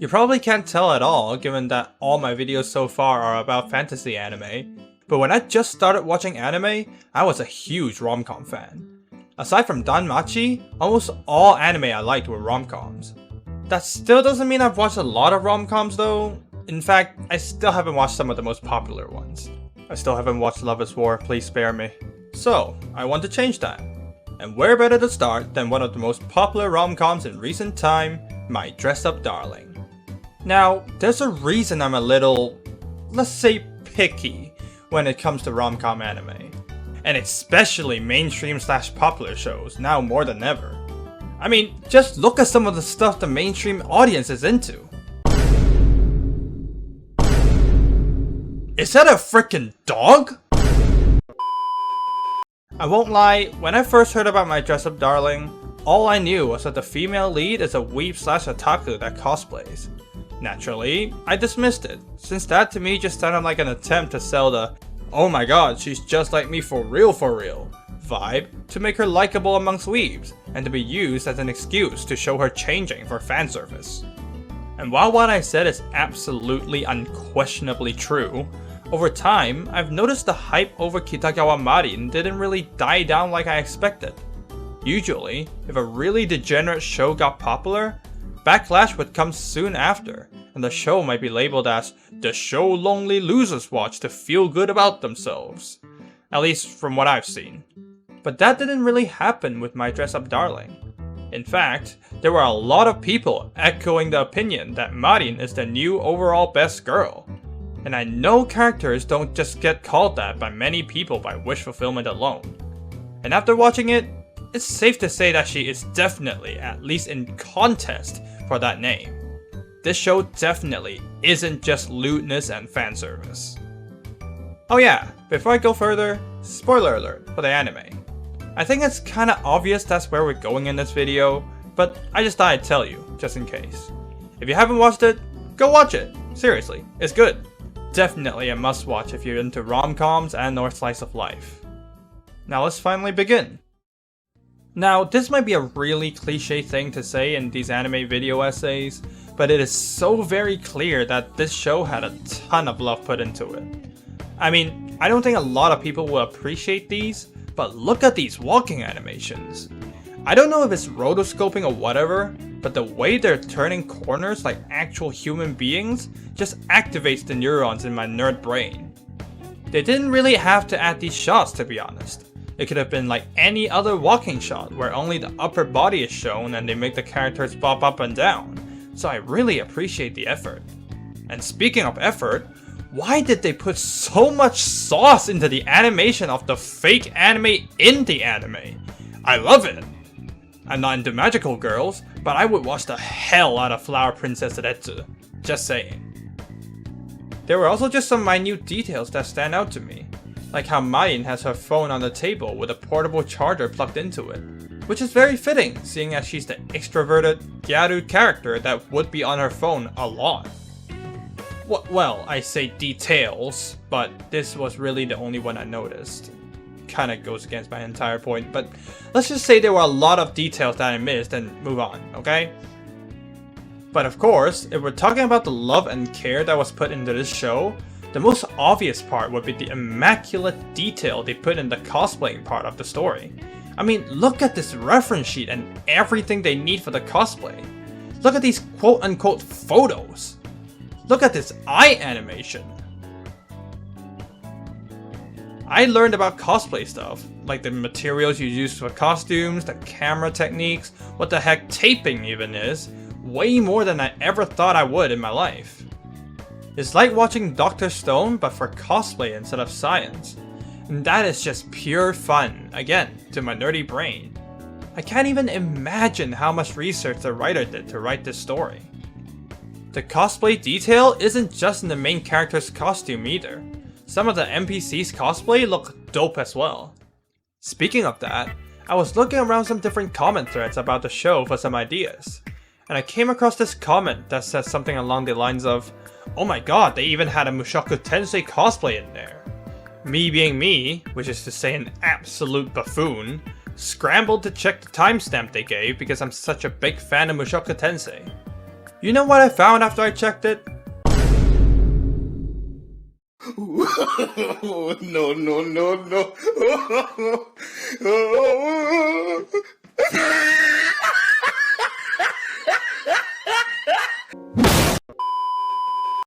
You probably can't tell at all given that all my videos so far are about fantasy anime, but when I just started watching anime, I was a huge rom-com fan. Aside from Danmachi, almost all anime I liked were rom-coms. That still doesn't mean I've watched a lot of rom-coms though. In fact, I still haven't watched some of the most popular ones. I still haven't watched Love is War, please spare me. So, I want to change that. And where better to start than one of the most popular rom-coms in recent time, My Dress-Up Darling. Now, there's a reason I'm a little, let's say, picky when it comes to rom-com anime. And especially mainstream/popular shows, now more than ever. I mean, just look at some of the stuff the mainstream audience is into. Is that a freaking dog? I won't lie, when I first heard about My Dress-Up Darling, all I knew was that the female lead is a weeb/otaku that cosplays. Naturally, I dismissed it, since that to me just sounded like an attempt to sell the "oh my god, she's just like me for real vibe to make her likable amongst weebs, and to be used as an excuse to show her changing for fanservice. And while what I said is absolutely unquestionably true, over time, I've noticed the hype over Kitagawa Marin didn't really die down like I expected. Usually, if a really degenerate show got popular, backlash would come soon after, and the show might be labeled as the show lonely losers watch to feel good about themselves. At least from what I've seen. But that didn't really happen with My Dress-Up Darling. In fact, there were a lot of people echoing the opinion that Marin is the new overall best girl. And I know characters don't just get called that by many people by wish fulfillment alone. And after watching it, it's safe to say that she is definitely at least in contest for that name. This show definitely isn't just lewdness and fanservice. Oh yeah, before I go further, spoiler alert for the anime. I think it's kinda obvious that's where we're going in this video, but I just thought I'd tell you, just in case. If you haven't watched it, go watch it. Seriously, it's good. Definitely a must watch if you're into rom-coms and or slice of life. Now let's finally begin. Now, this might be a really cliche thing to say in these anime video essays, but it is so very clear that this show had a ton of love put into it. I mean, I don't think a lot of people will appreciate these, but look at these walking animations. I don't know if it's rotoscoping or whatever, but the way they're turning corners like actual human beings just activates the neurons in my nerd brain. They didn't really have to add these shots, to be honest. It could have been like any other walking shot where only the upper body is shown and they make the characters bob up and down, so I really appreciate the effort. And speaking of effort, why did they put so much sauce into the animation of the fake anime in the anime? I love it! I'm not into magical girls, but I would watch the hell out of Flower Princess Retsu. Just saying. There were also just some minute details that stand out to me, like how Marin has her phone on the table with a portable charger plugged into it, which is very fitting seeing as she's the extroverted, gyaru character that would be on her phone a lot. Well, I say details, but this was really the only one I noticed. Kinda goes against my entire point, but let's just say there were a lot of details that I missed and move on, okay? But of course, if we're talking about the love and care that was put into this show, the most obvious part would be the immaculate detail they put in the cosplaying part of the story. I mean, look at this reference sheet and everything they need for the cosplay. Look at these quote-unquote photos. Look at this eye animation. I learned about cosplay stuff, like the materials you use for costumes, the camera techniques, what the heck taping even is, way more than I ever thought I would in my life. It's like watching Dr. Stone but for cosplay instead of science. And that is just pure fun, again, to my nerdy brain. I can't even imagine how much research the writer did to write this story. The cosplay detail isn't just in the main character's costume either. Some of the NPC's cosplay look dope as well. Speaking of that, I was looking around some different comment threads about the show for some ideas, and I came across this comment that says something along the lines of, "Oh my god, they even had a Mushoku Tensei cosplay in there." Me being me, which is to say an absolute buffoon, scrambled to check the timestamp they gave because I'm such a big fan of Mushoku Tensei. You know what I found after I checked it? No, no, no, no.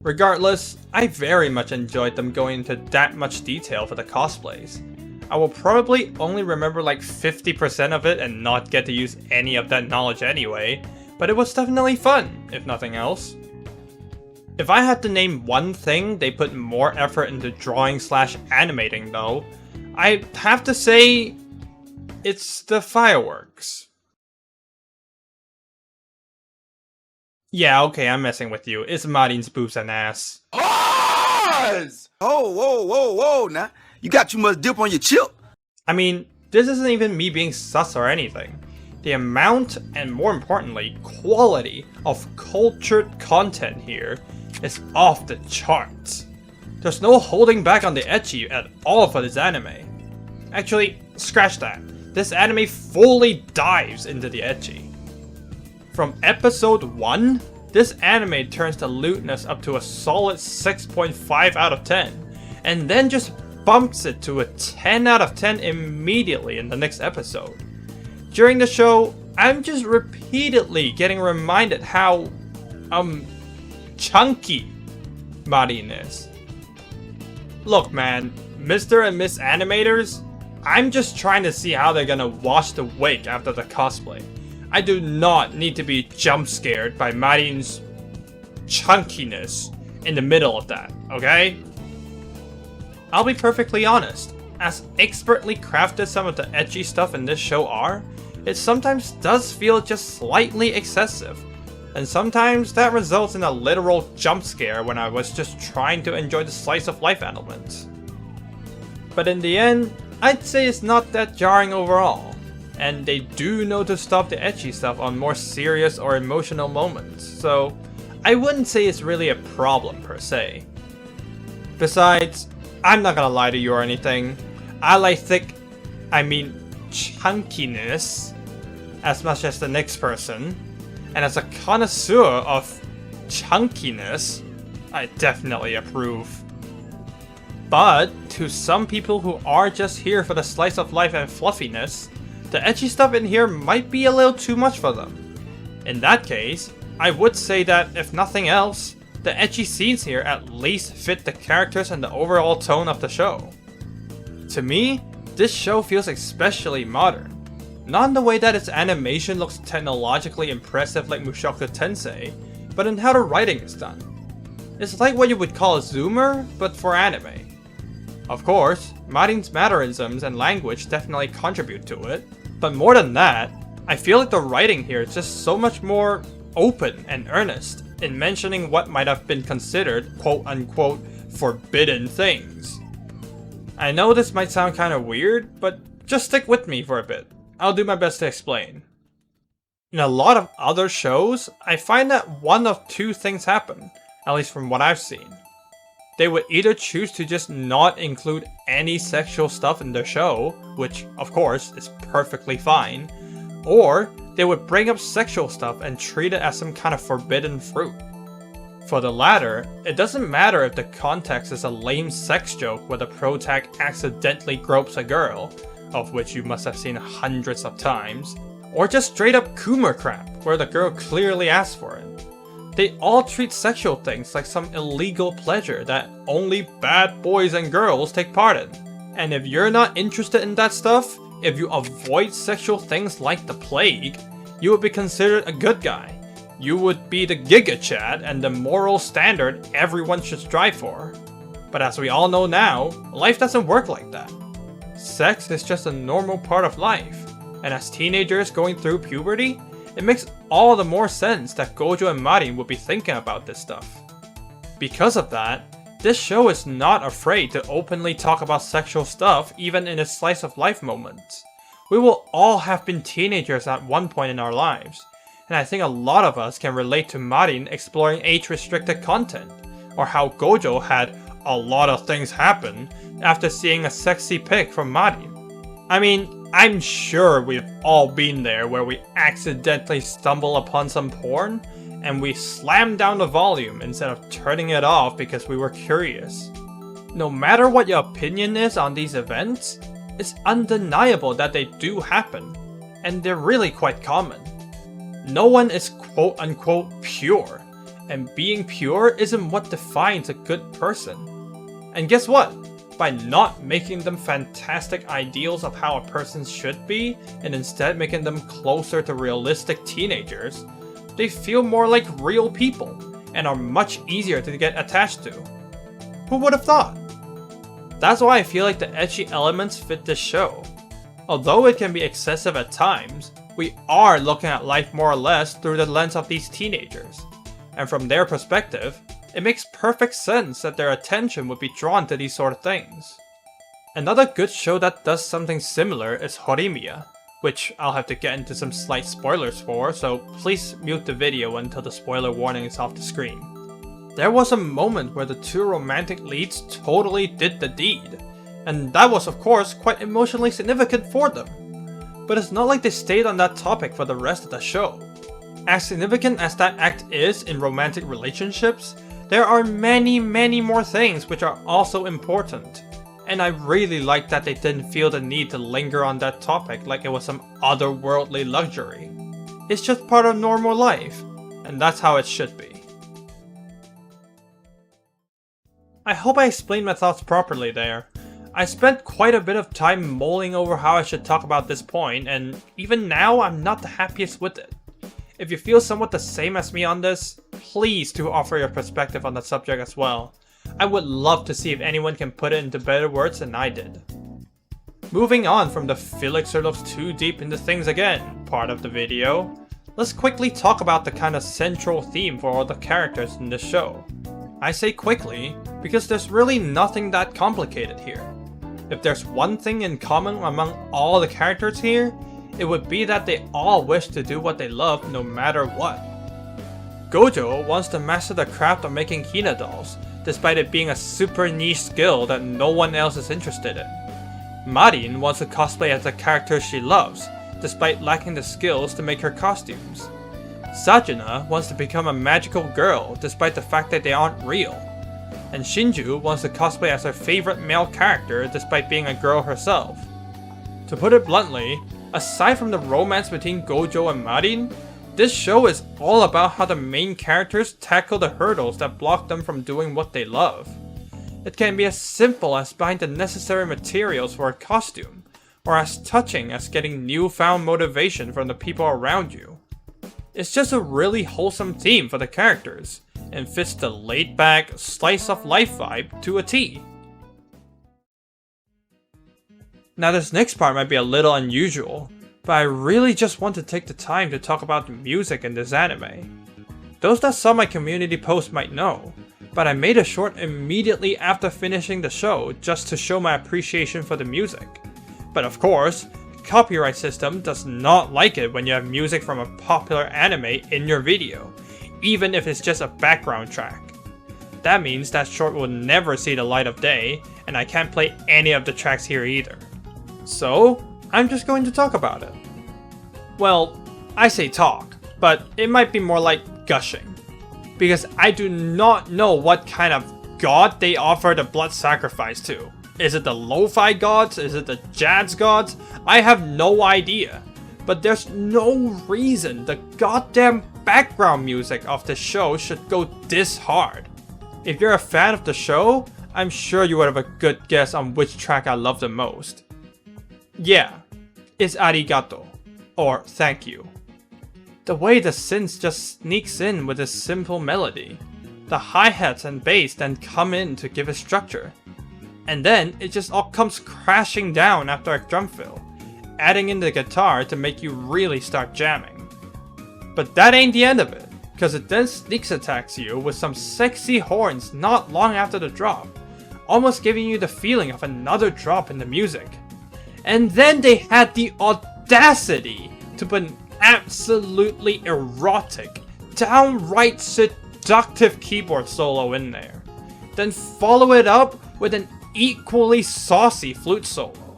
Regardless, I very much enjoyed them going into that much detail for the cosplays. I will probably only remember like 50% of it and not get to use any of that knowledge anyway, but it was definitely fun, if nothing else. If I had to name one thing they put more effort into drawing / animating though, I'd have to say it's the fireworks. Yeah, okay, I'm messing with you. It's Marin's boobs and ass. Pause! Oh, whoa, now. You got too much dip on your chip. I mean, this isn't even me being sus or anything. The amount, and more importantly, quality of cultured content here is off the charts. There's no holding back on the ecchi at all for this anime. Actually, scratch that. This anime fully dives into the ecchi. From episode 1, this anime turns the lewdness up to a solid 6.5 out of 10, and then just bumps it to a 10 out of 10 immediately in the next episode. During the show, I'm just repeatedly getting reminded how, chunky Marin is. Look man, Mr. and Miss Animators, I'm just trying to see how they're gonna wash the wake after the cosplay. I do not need to be jump scared by Marin's chunkiness in the middle of that, okay? I'll be perfectly honest, as expertly crafted some of the ecchi stuff in this show are, it sometimes does feel just slightly excessive, and sometimes that results in a literal jump scare when I was just trying to enjoy the slice of life element. But in the end, I'd say it's not that jarring overall. And they do know to stop the ecchi stuff on more serious or emotional moments, so I wouldn't say it's really a problem per se. Besides, I'm not gonna lie to you or anything, I like chunkiness as much as the next person, and as a connoisseur of chunkiness, I definitely approve. But to some people who are just here for the slice of life and fluffiness, the ecchi stuff in here might be a little too much for them. In that case, I would say that if nothing else, the ecchi scenes here at least fit the characters and the overall tone of the show. To me, this show feels especially modern. Not in the way that its animation looks technologically impressive like Mushoku Tensei, but in how the writing is done. It's like what you would call a zoomer, but for anime. Of course, Marin's mannerisms and language definitely contribute to it, but more than that, I feel like the writing here is just so much more open and earnest in mentioning what might have been considered quote-unquote forbidden things. I know this might sound kinda weird, but just stick with me for a bit. I'll do my best to explain. In a lot of other shows, I find that one of two things happen, at least from what I've seen. They would either choose to just not include any sexual stuff in their show, which of course is perfectly fine, or they would bring up sexual stuff and treat it as some kind of forbidden fruit. For the latter, it doesn't matter if the context is a lame sex joke where the protag accidentally gropes a girl, of which you must have seen hundreds of times, or just straight up Coomer crap, where the girl clearly asked for it. They all treat sexual things like some illegal pleasure that only bad boys and girls take part in. And if you're not interested in that stuff, if you avoid sexual things like the plague, you would be considered a good guy. You would be the Giga Chad and the moral standard everyone should strive for. But as we all know now, life doesn't work like that. Sex is just a normal part of life, and as teenagers going through puberty, it makes all the more sense that Gojo and Marin would be thinking about this stuff. Because of that, this show is not afraid to openly talk about sexual stuff even in its slice of life moments. We will all have been teenagers at one point in our lives, and I think a lot of us can relate to Marin exploring age-restricted content, or how Gojo had a lot of things happen after seeing a sexy pic from Marin. I mean, I'm sure we've all been there where we accidentally stumble upon some porn, and we slammed down the volume instead of turning it off because we were curious. No matter what your opinion is on these events, it's undeniable that they do happen, and they're really quite common. No one is quote unquote pure, and being pure isn't what defines a good person. And guess what? By not making them fantastic ideals of how a person should be, and instead making them closer to realistic teenagers, they feel more like real people, and are much easier to get attached to. Who would have thought? That's why I feel like the ecchi elements fit this show. Although it can be excessive at times, we are looking at life more or less through the lens of these teenagers. And from their perspective, it makes perfect sense that their attention would be drawn to these sort of things. Another good show that does something similar is Horimiya, which I'll have to get into some slight spoilers for, so please mute the video until the spoiler warning is off the screen. There was a moment where the two romantic leads totally did the deed, and that was of course quite emotionally significant for them. But it's not like they stayed on that topic for the rest of the show. As significant as that act is in romantic relationships, there are many more things which are also important. And I really like that they didn't feel the need to linger on that topic like it was some otherworldly luxury. It's just part of normal life, and that's how it should be. I hope I explained my thoughts properly there. I spent quite a bit of time mulling over how I should talk about this point, and even now I'm not the happiest with it. If you feel somewhat the same as me on this, please do offer your perspective on the subject as well. I would love to see if anyone can put it into better words than I did. Moving on from the Felixur looks too deep into things again part of the video, let's quickly talk about the kind of central theme for all the characters in this show. I say quickly because there's really nothing that complicated here. If there's one thing in common among all the characters here, it would be that they all wish to do what they love no matter what. Gojo wants to master the craft of making Hina dolls, despite it being a super niche skill that no one else is interested in. Marin wants to cosplay as the character she loves, despite lacking the skills to make her costumes. Sajuna wants to become a magical girl, despite the fact that they aren't real. And Shinju wants to cosplay as her favorite male character, despite being a girl herself. To put it bluntly, aside from the romance between Gojo and Marin, this show is all about how the main characters tackle the hurdles that block them from doing what they love. It can be as simple as buying the necessary materials for a costume, or as touching as getting newfound motivation from the people around you. It's just a really wholesome theme for the characters, and fits the laid-back, slice-of-life vibe to a T. Now this next part might be a little unusual, but I really just want to take the time to talk about the music in this anime. Those that saw my community post might know, but I made a short immediately after finishing the show just to show my appreciation for the music. But of course, the copyright system does not like it when you have music from a popular anime in your video, even if it's just a background track. That means that short will never see the light of day, and I can't play any of the tracks here either. So, I'm just going to talk about it. Well, I say talk, but it might be more like gushing. Because I do not know what kind of god they offer the blood sacrifice to. Is it the lo-fi gods? Is it the jazz gods? I have no idea. But there's no reason the goddamn background music of the show should go this hard. If you're a fan of the show, I'm sure you would have a good guess on which track I love the most. Yeah, it's arigato, or thank you. The way the synth just sneaks in with this simple melody. The hi-hats and bass then come in to give it structure. And then it just all comes crashing down after a drum fill, adding in the guitar to make you really start jamming. But that ain't the end of it, cause it then sneaks attacks you with some sexy horns not long after the drop, almost giving you the feeling of another drop in the music. And then they had the audacity to put an absolutely erotic, downright seductive keyboard solo in there, then follow it up with an equally saucy flute solo.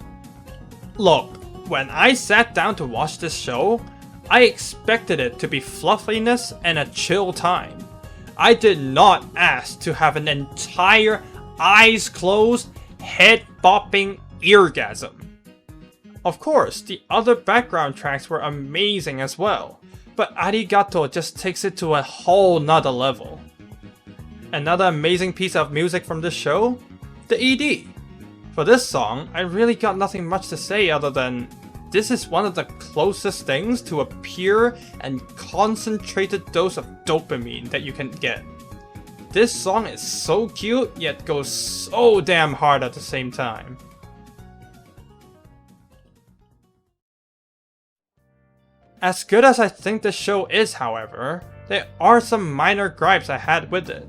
Look, when I sat down to watch this show, I expected it to be fluffiness and a chill time. I did not ask to have an entire eyes closed, head bopping eargasm. Of course, the other background tracks were amazing as well, but Arigato just takes it to a whole nother level. Another amazing piece of music from this show? The ED. For this song, I really got nothing much to say other than this is one of the closest things to a pure and concentrated dose of dopamine that you can get. This song is so cute, yet goes so damn hard at the same time. As good as I think the show is, however, there are some minor gripes I had with it.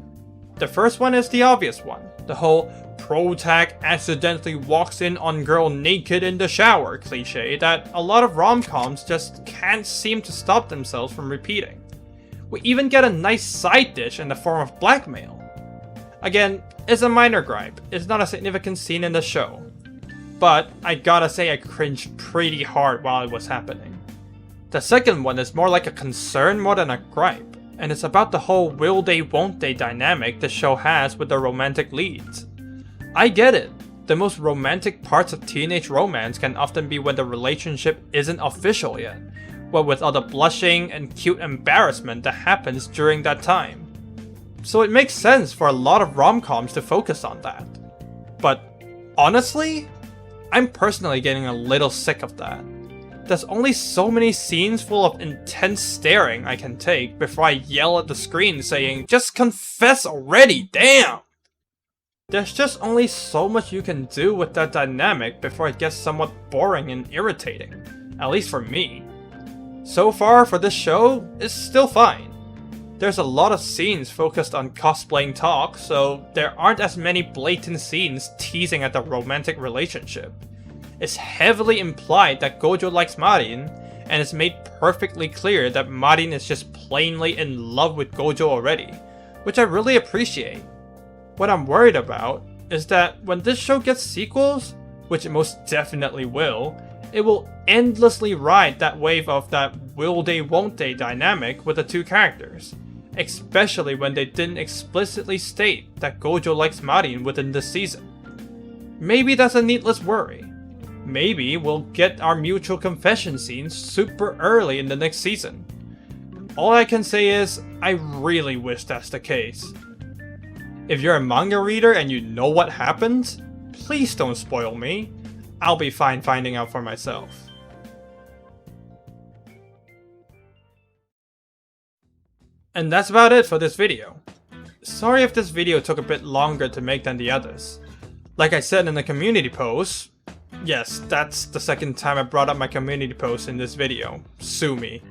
The first one is the obvious one, the whole pro-tag accidentally walks in on girl naked in the shower cliche that a lot of rom-coms just can't seem to stop themselves from repeating. We even get a nice side dish in the form of blackmail. Again, it's a minor gripe, it's not a significant scene in the show. But I gotta say I cringed pretty hard while it was happening. The second one is more like a concern more than a gripe, and it's about the whole will they won't they dynamic the show has with the romantic leads. I get it, the most romantic parts of teenage romance can often be when the relationship isn't official yet, what with all the blushing and cute embarrassment that happens during that time. So it makes sense for a lot of rom-coms to focus on that. But honestly, I'm personally getting a little sick of that. There's only so many scenes full of intense staring I can take before I yell at the screen saying, just confess already, damn! There's just only so much you can do with that dynamic before it gets somewhat boring and irritating, at least for me. So far for this show, it's still fine. There's a lot of scenes focused on cosplaying talk, so there aren't as many blatant scenes teasing at the romantic relationship. It's heavily implied that Gojo likes Marin, and it's made perfectly clear that Marin is just plainly in love with Gojo already, which I really appreciate. What I'm worried about is that when this show gets sequels, which it most definitely will, it will endlessly ride that wave of that will they won't they dynamic with the two characters, especially when they didn't explicitly state that Gojo likes Marin within this season. Maybe that's a needless worry. Maybe we'll get our mutual confession scenes super early in the next season. All I can say is, I really wish that's the case. If you're a manga reader and you know what happens, please don't spoil me. I'll be fine finding out for myself. And that's about it for this video. Sorry if this video took a bit longer to make than the others. Like I said in the community post, yes, that's the second time I brought up my community post in this video. Sue me.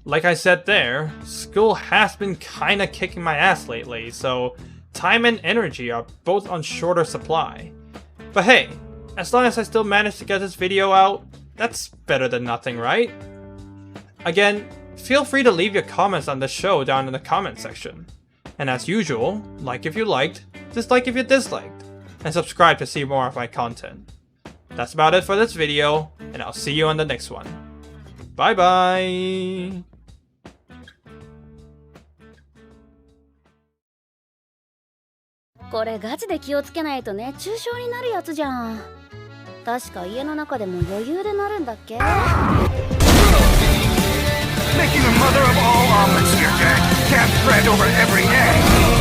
Like I said there, school has been kinda kicking my ass lately, so time and energy are both on shorter supply. But hey, as long as I still manage to get this video out, that's better than nothing, right? Again, feel free to leave your comments on the show down in the comment section. And as usual, like if you liked, dislike if you disliked, and subscribe to see more of my content. That's about it for this video, and I'll see you on the next one. Bye bye!これガチで気をつけないと熱中症になるやつじゃん。確か家の中でも余裕でなるんだっけ Making the mother of all omelets, dear Dad. Can't spread over every egg.